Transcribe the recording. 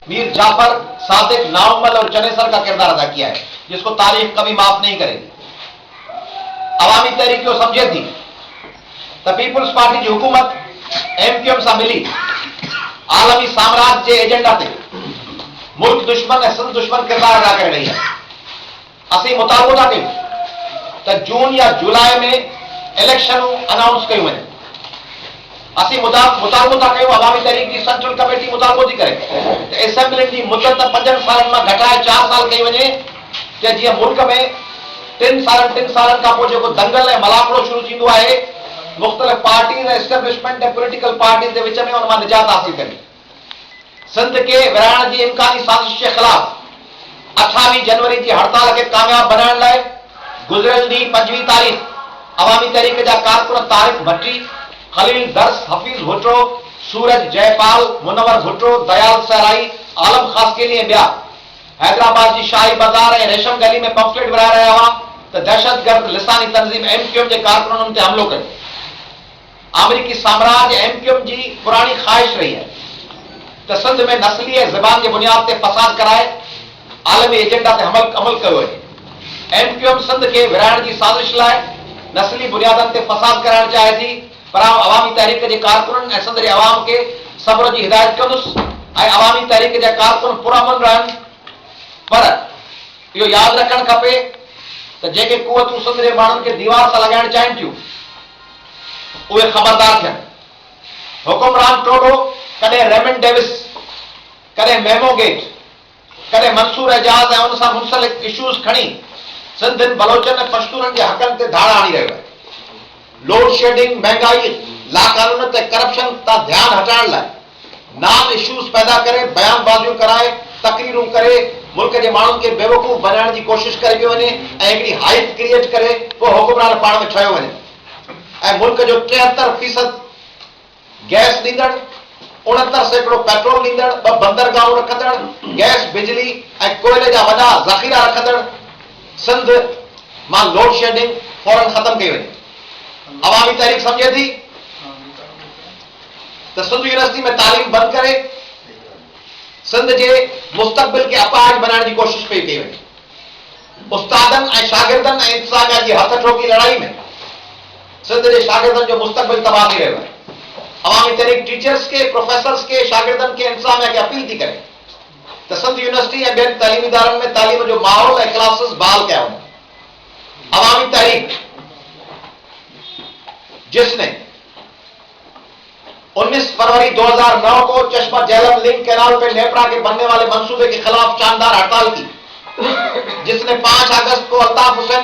मीर जाफर, सादिक, नाउमल और चनेसर का किरदार अदा किया है, जिसको तारीख कभी माफ नहीं करेगी। अवामी तहरीक को समझे थी त पीपुल्स पार्टी की हुकूमत MQM सां मिली आलमी साम्राज्य जे एजेंडा ते मुल्क दुश्मन ऐं सिंध दुश्मन किरदार अदा करे रही है। असीं मुतालबो था कयूं त जून या जुलाई में इलेक्शनूं अनाउंस कयूं वञनि। असीं मुतालबो था कयूं, अवामी तहरीक की सेंट्रल कमेटी मुतालबो थी करे त असेंबली की मुद्दत 5 सालनि मां घटाए 4 साल कई वञे, कि जीअं मुल्क में 3 सालनि खां पोइ जेको दंगल ऐं मलाखड़ो शुरू थींदो आहे, मुख़्तलिफ़ पार्टीज़ ऐं एस्टेब्लिशमेंट ऐं पॉलिटिकल पार्टीज़ जे विच में, उन मां निजात हासिल करी सिंध खे विराइण जी इम्कानी साज़िश जे ख़िलाफ़ 28 जनवरी जी हड़ताल खे कामयाब बनाइण लाइ गुज़िरियल ॾींहुं 25 तारीख़ अवामी तहरीक जा कारकुन तारिक भट्टी, खलील दर्स, हफीज़ भुट्टो, सूरज जयपाल, मुनवर भुट्टो, दयाल सहराई, आलम खासकेनी ऐं ॿिया हैदराबाद जी शाही बाज़ार ऐं रेशम गली में पंफलेट विराए रहिया हुआ त दहशतगर्द लिसानी तंज़ीम MQM जे कारकुननि ते हमिलो कयो। अमरीकी साम्राज्य MQM जी पुरानी ख़्वाहिश रही है त सिंध में नस्ली ऐं ज़बान जे बुनियाद ते फसाद कराए आलमी एजेंडा ते अमल कयो वञे। MQM सिंध खे विराइण जी साज़िश लाइ नस्ली बुनियादनि ते फसाद कराइण चाहे थी, पर अवामी तहरीक जे कारकुननि ऐं सिंध जे अवाम खे सब्र जी हिदायत कंदुसि ऐं अवामी तहरीक जा कारकुन पुरअमन रहनि। पर इहो यादि रखणु खपे त जेके कुवतूं सिंध जे माण्हुनि खे दीवार सां लॻाइण चाहिनि थियूं, उहे ख़बरदार थियनि। हुकुमरान टोडो कॾहिं रेमंड डेविस, कॾहिं मेमो गेट, कॾहिं मंसूर एजाज ऐं उन सां मुंसलिक इशूज़ खणी सिंधियुनि, बलोचनि ऐं पश्तूननि जे हक़नि ते धाड़ा आणी रहियो आहे। लोड शेडिंग, महंगाई, लाकानून ते करप्शन तां ध्यानु हटाइण लाइ नाम इशूज़ पैदा करे, बयानबाज़ियूं कराए, तकरीरूं करे मुल्क जे माण्हुनि खे बेवकूफ़ बनाइण जी कोशिश करे पियो वञे ऐं हिकिड़ी हाइप क्रिएट करे पोइ हुकुमरान पाण में ठहियो वञे ऐं मुल्क जो 73% गैस ॾींदड़, 69% पेट्रोल ॾींदड़, 2 बंदरगाहूं रखंदड़, गैस, बिजली ऐं कोयले जा वॾा ज़ख़ीरा रखंदड़ सिंध मां लोड शेडिंग फौरन ख़त्म कई वञे। अवामी तहरीक समझे थी त सिंध यूनिवर्सिटी में तालीम बंदि करे सिंध जे मुस्तक़बिल खे अपाहिज बनाइण जी कोशिश पई कई वञे। उस्तादनि ऐं शागिर्दनि ऐं इंतज़ामिया जी हथ ठोकी लड़ाई में सिंध जे शागिर्दनि जो मुस्तक़बिल तबाह थी रहियो आहे। अवामी तहरीक टीचर्स के, प्रोफेसर्स के, शागिर्दनि के, इंतज़ामिया खे अपील थी करे त सिंध यूनिवर्सिटी ऐं ॿियनि तइलीमी इदारनि में तालीम जो माहौल ऐं क्लासिस बहाल कया वञनि। अवामी तहरीक जिसने 19 फरवरी 2009 को चश्मा झेलम लिंक कैनाल पे नेपरा के बनने वाले मंसूबे के खिलाफ शानदार हड़ताल की, जिसने 5 अगस्त को अल्ताफ हुसैन